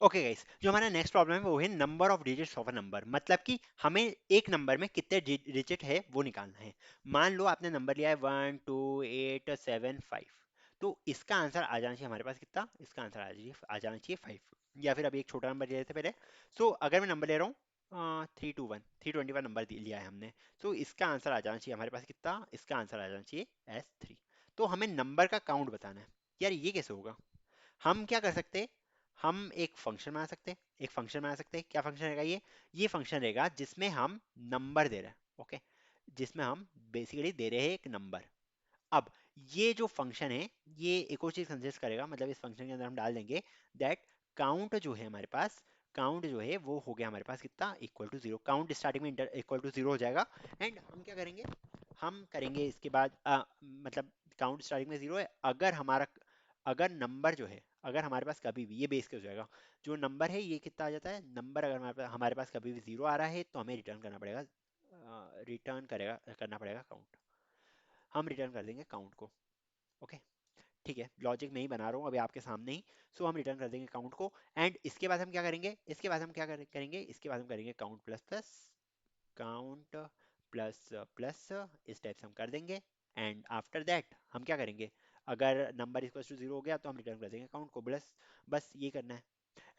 Okay guys, जो हमारा next problem है वो है number of digits of a number. मतलब कि हमें एक नंबर में कितने डिजिट है वो निकालना है। मान लो आपने नंबर लिया है 1 2 8 7 5, तो इसका आंसर आ जाना चाहिए हमारे पास कितना, इसका आंसर आ जाना चाहिए 5। या फिर अभी एक छोटा नंबर ले लेते हैं पहले। सो अगर मैं नंबर ले रहा हूँ 321 नंबर लिया है हमने। सो इसका आंसर आ जाना चाहिए हमारे पास कितना, इसका आंसर आ जाना चाहिए S3। तो हमें नंबर का काउंट बताना है। यार ये कैसे होगा? हम क्या कर सकते हैं, हम एक फंक्शन बना सकते हैं। एक फंक्शन बना सकते हैं, क्या फंक्शन रहेगा ये फंक्शन रहेगा जिसमें हम नंबर दे रहे हैं। ओके, जिसमें हम बेसिकली दे रहे हैं एक नंबर। अब ये जो फंक्शन है ये एक और चीज कंसिस्ट करेगा, मतलब इस फंक्शन के अंदर हम डाल देंगे दैट काउंट जो है हमारे पास, काउंट जो है वो हो गया हमारे पास कितना, equal to zero. Count starting में इक्वल टू जीरो हो जाएगा। एंड हम क्या करेंगे, हम करेंगे इसके बाद मतलब काउंट स्टार्टिंग में जीरो है, अगर हमारा, अगर नंबर जो है, अगर हमारे पास कभी भी, ये बेस केस हो जाएगा, जो नंबर है ये कितना आ जाता है, नंबर अगर हमारे पास कभी भी जीरो आ रहा है तो हमें रिटर्न करना पड़ेगा, रिटर्न करेगा करना पड़ेगा काउंट। हम रिटर्न कर देंगे काउंट को। ओके, ठीक है, लॉजिक में ही बना रहा हूँ अभी आपके सामने ही। सो हम रिटर्न कर देंगे काउंट को। एंड इसके बाद हम क्या करेंगे, इसके बाद हम क्या करेंगे, इसके बाद हम करेंगे count plus plus, count plus plus, इस टाइप से हम कर देंगे। एंड आफ्टर दैट हम क्या करेंगे, अगर नंबर इक्वल टू जीरो हो गया तो हम रिटर्न कर देंगे काउंट को। बस बस ये करना है।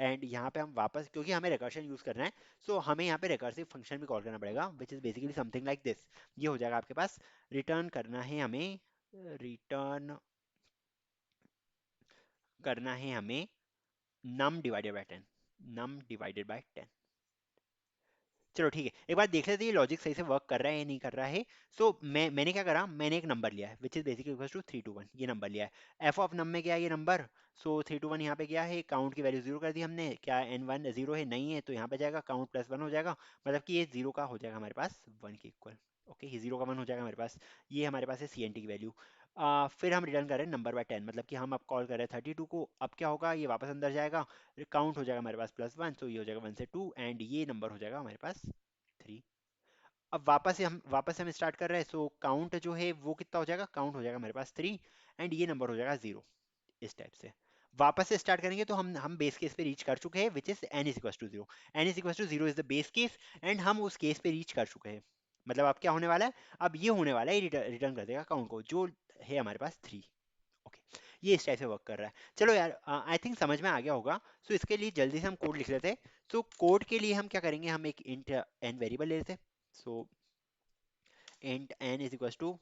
एंड यहाँ पे हम वापस, क्योंकि हमें रिकर्शन यूज करना है, सो हमें यहाँ पे रिकर्सिव फंक्शन भी कॉल करना पड़ेगा, विच is basically something like this. ये हो जाएगा आपके पास, रिटर्न करना है हमें, रिटर्न करना है हमें num divided by 10, num divided by 10। चलो ठीक है, एक बार देख लेते हैं ये लॉजिक सही से वर्क कर रहा है या नहीं कर रहा है। सो मैंने क्या करा, मैंने एक नंबर लिया है which is basically equal to 321, ये नंबर लिया है। एफ ऑफ नम में क्या है ये नंबर, सो 321 यहाँ पे क्या है, काउंट की वैल्यू जीरो कर दी हमने, क्या N1 जीरो है, नहीं है, तो यहाँ पे जाएगा काउंट प्लस वन हो जाएगा, मतलब कि ये जीरो का हो जाएगा हमारे पास वन के इक्वल। ओके, ये जीरो का वन हो जाएगा हमारे पास, ये हमारे पास है CNT की वैल्यू। फिर हम रिटर्न कर रहे हैं नंबर बाय 10, मतलब कि हम अब कॉल कर रहे हैं 32 को। अब क्या होगा, ये वापस अंदर जाएगा, काउंट हो जाएगा हमारे पास प्लस वन, तो ये हो जाएगा 1 से 2, एंड ये नंबर हो जाएगा हमारे पास 3। अब वापस से हम स्टार्ट कर रहे हैं, सो काउंट जो है वो कितना हो जाएगा, काउंट हो जाएगा हमारे पास 3, एंड ये नंबर हो जाएगा 0। इस टाइप से वापस से स्टार्ट करेंगे तो हम बेस केस पे रीच कर चुके हैं, which is n is equal to zero. n is equal to zero is the base case, and हम उस केस पे रीच कर चुके हैं। मतलब अब क्या होने वाला है, अब ये होने वाला है, रिटर्न कर देगा काउंट को जो है हमारे पास 3। ओके, ये इस टाइप से वर्क कर रहा है। चलो यार, आई थिंक समझ में आ गया होगा। सो इसके लिए जल्दी से हम कोड लिख लेते हैं। सो कोड के लिए हम क्या करेंगे, हम एक इंट n वेरिएबल ले लेते हैं। So int n is equal to,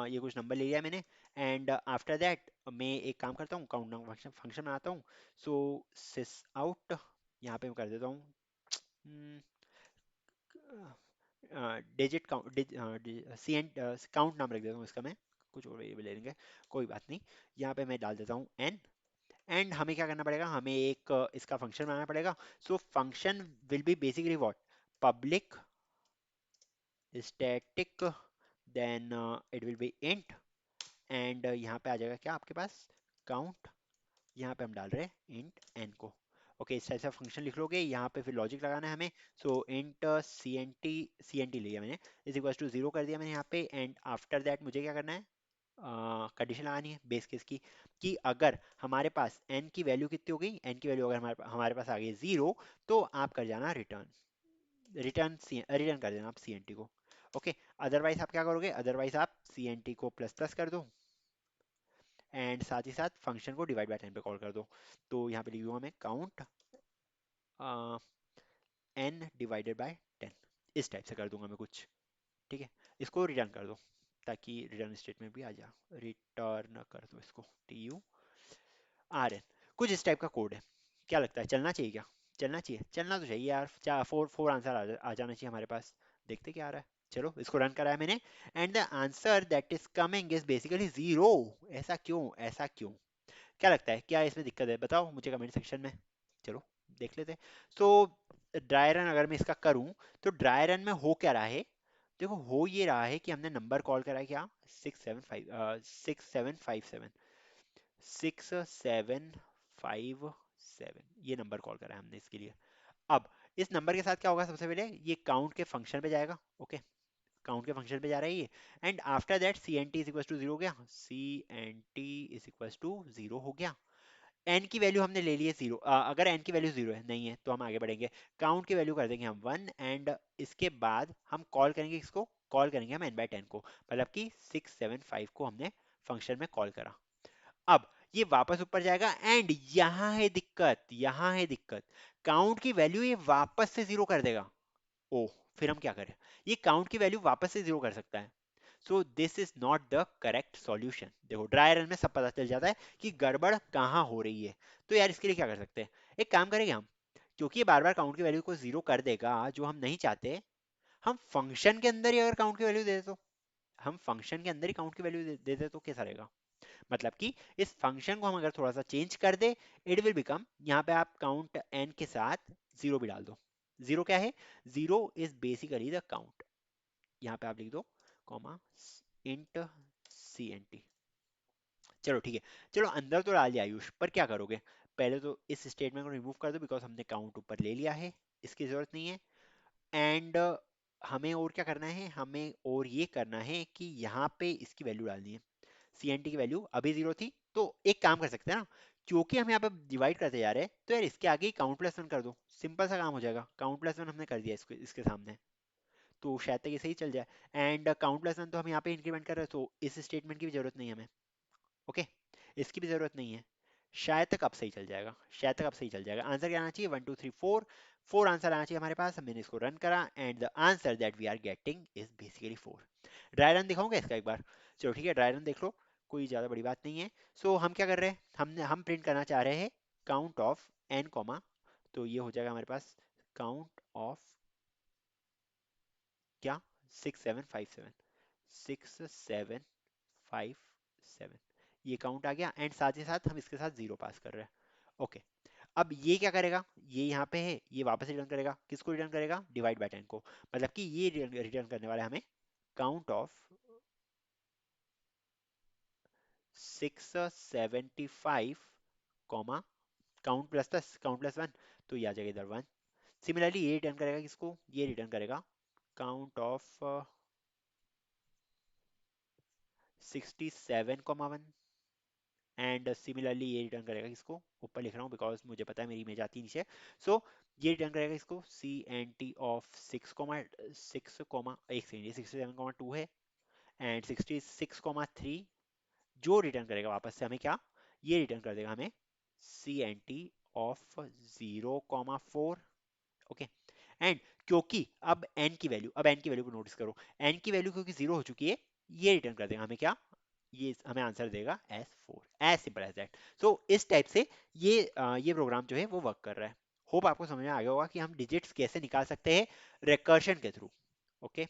ये कुछ नंबर ले लिया मैंने। एंड आफ्टर दैट मैं एक काम करता हूँ, काउंट नाउन फंक्शन फंक्शन बनाता हूँ। सो सिस आउट, यहाँ पे मैं कर देता हूँ digit count, C and count नाम रख देता हूँ इसका मैं, कुछ और वेरिएबल ले लेंगे, कोई बात नहीं। यहाँ पे मैं डाल देता हूँ n। एंड हमें क्या करना पड़ेगा, हमें एक इसका फंक्शन बनाना पड़ेगा। So function will be basically what, public static, then it will be int, and यहाँ पे आ जाएगा क्या आपके पास, काउंट। यहाँ पे हम डाल रहे हैं इंट n को। ओके, इस टाइप से फंक्शन लिख लोगे, यहाँ पे फिर लॉजिक लगाना है हमें। सो इंट सी एन टी लिया मैंने, इज इक्वल टू जीरो कर दिया मैंने यहाँ पे। एंड आफ्टर दैट मुझे क्या करना है, कंडीशन लगानी है बेस केस की, कि अगर हमारे पास n की वैल्यू कितनी हो गई, n की वैल्यू अगर हमारे पास आ गई जीरो, तो आप कर जाना रिटर्न, रिटर्न कर देना आप CNT को। ओके, अदरवाइज आप क्या करोगे, अदरवाइज आप CNT को प्लस प्लस कर दो, एंड साथ ही साथ फंक्शन को डिवाइड बाय 10 पे कॉल कर दो। तो यहाँ पे लिख दूंगा मैं काउंट n डिवाइडेड बाय 10, इस टाइप से कर दूंगा मैं कुछ। ठीक है, इसको रिटर्न कर दो ताकि रिटर्न स्टेटमेंट भी आ जाए, रिटर्न कर दो इसको, TURN। कुछ इस टाइप का कोड है, क्या लगता है चलना चाहिए क्या, चलना चाहिए, चलना तो चाहिए यार, चार फोर फोर आंसर आ जाना चाहिए हमारे पास। देखते क्या आ रहा है, चलो इसको रन कराया मैंने, and the answer that is coming is basically zero. ऐसा क्यों, ऐसा क्यों, क्या लगता है, क्या इसमें दिक्कत है, बताओ मुझे कमेंट सेक्शन में। चलो देख लेते हैं। सो ड्राई रन अगर मैं इसका करूं, तो ड्राई रन में हो क्या रहा है, देखो हो ये रहा है कि हमने नंबर कॉल करा है क्या, 6757 ये नंबर कॉल करा है हमने इसके लिए। अब इस नंबर के साथ क्या होगा, सबसे पहले ये काउंट के फंक्शन पे जाएगा। ओके, काउंट के फंक्शन पे जा रहा है ये, and after that CNT is equal to zero हो गया, CNT is equal to zero हो गया। एन की वैल्यू हमने ले ली है जीरो, अगर एन की वैल्यू जीरो है नहीं है तो हम आगे बढ़ेंगे, काउंट की वैल्यू कर देंगे हम वन, एंड इसके बाद हम कॉल करेंगे किसको, कॉल करेंगे हम एन बाई टेन को, मतलब कि 675 को हमने फंक्शन में कॉल करा। अब ये वापस ऊपर जाएगा, एंड यहां है दिक्कत, यहां है दिक्कत, काउंट की वैल्यू ये वापस से जीरो कर देगा। ओ, फिर हम क्या करें, ये काउंट की वैल्यू वापस से जीरो कर सकता है। So this is not the correct solution. देखो ड्राई रन में सब पता चल जाता है कि गड़बड़ कहाँ हो रही है। तो यार इसके लिए क्या कर सकते हैं, एक काम करेंगे हम, क्योंकि ये बार बार काउंट की वैल्यू को जीरो कर देगा जो हम नहीं चाहते, हम फंक्शन के अंदर ही अगर काउंट की वैल्यू दे दे तो, हम फंक्शन के अंदर ही काउंट की वैल्यू दे दे तो कैसा रहेगा, मतलब कि इस फंक्शन को हम अगर थोड़ा सा चेंज कर दे, इट विल बिकम, यहाँ पे आप काउंट एन के साथ जीरो भी डाल दो। जीरो क्या है, zero is basically the count, यहाँ पे आप लिख दो comma int C N T. चलो ठीक है, चलो अंदर तो डाल दिया आयुष, पर क्या करोगे, पहले तो इस स्टेटमेंट को रिमूव कर दो बिकॉज हमने काउंट ऊपर ले लिया है, इसकी जरूरत नहीं है। एंड हमें और क्या करना है, हमें और ये करना है कि यहाँ पे इसकी वैल्यू डालनी है, सी एन टी की वैल्यू अभी जीरो थी, तो एक काम कर सकते हैं ना, क्योंकि हम यहाँ पे डिवाइड करते जा रहे हैं, तो यार इसके आगे काउंट प्लस वन कर दो, सिंपल सा काम हो जाएगा, काउंट प्लस वन हमने कर दिया इसको इसके सामने, तो शायद तक ये सही चल जाए। एंड काउंट प्लस वन तो हम यहाँ पे इंक्रीमेंट कर रहे हैं, तो इस स्टेटमेंट की भी जरूरत नहीं है हमें, ओके, इसकी भी जरूरत नहीं है, शायद तक अब सही चल जाएगा, शायद तक अब सही चल जाएगा। आंसर क्या आना चाहिए, one two three four, four answer आना चाहिए हमारे पास, मैंने इसको रन करा and the answer that we are getting is basically four. Dry run दिखाऊंगा इसका एक बार, चलो ठीक है ड्राई रन देख लो, कोई ज़्यादा बड़ी बात नहीं है। सो हम क्या कर रहे हैं, हम प्रिंट करना चाह रहे हैं काउंट ऑफ एन कॉमा, तो ये हो जाएगा हमारे पास काउंट ऑफ क्या, 6757, 6757, ये काउंट आ गया, एंड साथ ही साथ हम इसके साथ जीरो पास कर रहे हैं, ओके। अब ये क्या करेगा, ये यहाँ पे है, ये वापस रिटर्न करेगा, किसको रिटर्न करेगा, डिवाइड बाय टेन को, मतलब कि ये रिटर्न करने वाला है हमें count of 675 comma count plus one, तो ये आ जाएगा इधर वन। सिमिलरली ये रिटर्न करेगा किसको, ये रिटर्न करेगा count of 67 comma one, and similarly ये रिटर्न करेगा किसको, ऊपर लिख रहा हूँ बिकॉज मुझे पता है मेरी इमेज आती है नीचे। सो ये रिटर्न करेगा इसको C N T of six comma एक सेकेंड, ये 67,2 है, एंड 66,3 जो रिटर्न करेगा वापस से हमें क्या, ये रिटर्न कर देगा हमें C N T of 0,4, okay. And क्योंकि अब एन की वैल्यू को नोटिस करो, एन की वैल्यू क्योंकि जीरो हो चुकी है, ये रिटर्न कर देगा हमें क्या, ये हमें आंसर देगा as four, as simple as that. So इस टाइप से ये प्रोग्राम जो है वो वर्क कर रहा है। होप आपको समझ में आ गया होगा कि हम डिजिट्स कैसे निकाल सकते हैं रिकर्शन के थ्रू, ओके।